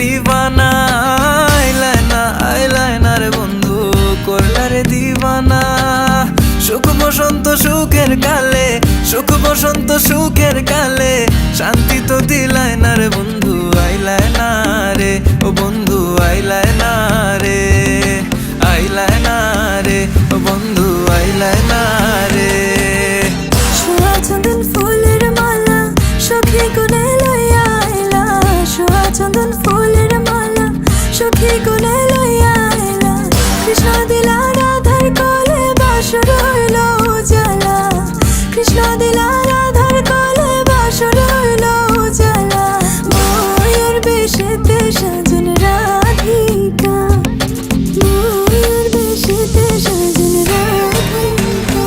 দিবানা, আইলাইনার বন্ধু করলারে দিবানা। সুখ বসন্ত সুখের কালে, সুখ বসন্ত সুখের কালে, শান্তি তো দিলাই না রে বন্ধু আইলাইনা রে, ও বন্ধু আইলাইনা রে, আইলাইনা রে, ও বন্ধু আইলাইনা রে। সোয়া চন্দন ফুলের মালা সখী কোনে লইয়া আইলা, সোয়া চন্দন ফুলের মালা সখী কোনে লইয়া আইলা। কৃষ্ণ দিলা রাধার কোলে বাসর হইল উজালা, কৃষ্ণ দিলা রাধার কোলে বাসর হইল উজালা। ময়ূর বেশেতে সাজন রাধিকা, ময়ূর বেশেতে সাজন রাধিকা।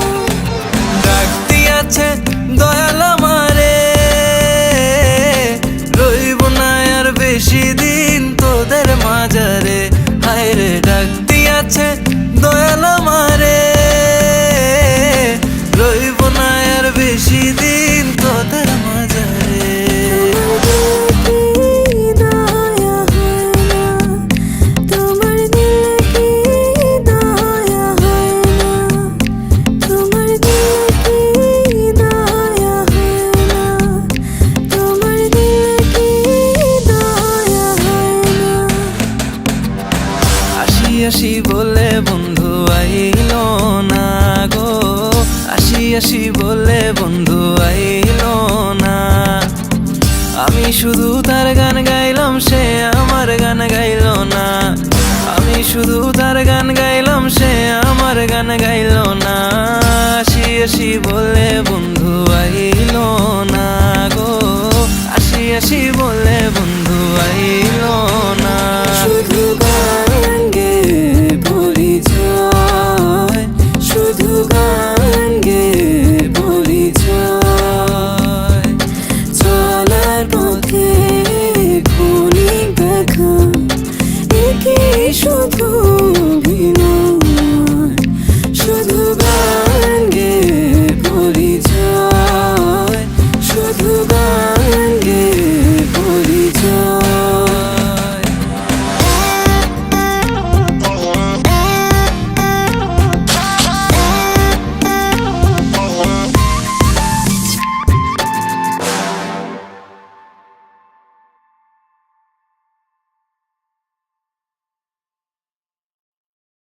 ডাক দিয়াছে দয়াল আমারে, রইব না আর বেশি দিন তোদের মাঝারে। হায় রে ডাক দিয়াছে দয়াল আমারে, রইব না আর বেশি দিন তোদের মাঝারে। তোমার দিলে কি দয়া হয় না, তোমার দিলে কি দয়া হয় না, তোমার দিলে কি দয়া হয় না। আসি আসি বলে বন্ধু আইলো না গো, আসি আসি বলে বন্ধু আইলো না। আমি শুধু তার গান গাইলাম, সে আমার গান গাইলো না। আমি শুধু তার গান গাইলাম, সে আমার গান গাইলো না। আসি আসি বলে বন্ধু আইলো না গো, আসি আসি বলে বন্ধু আইলো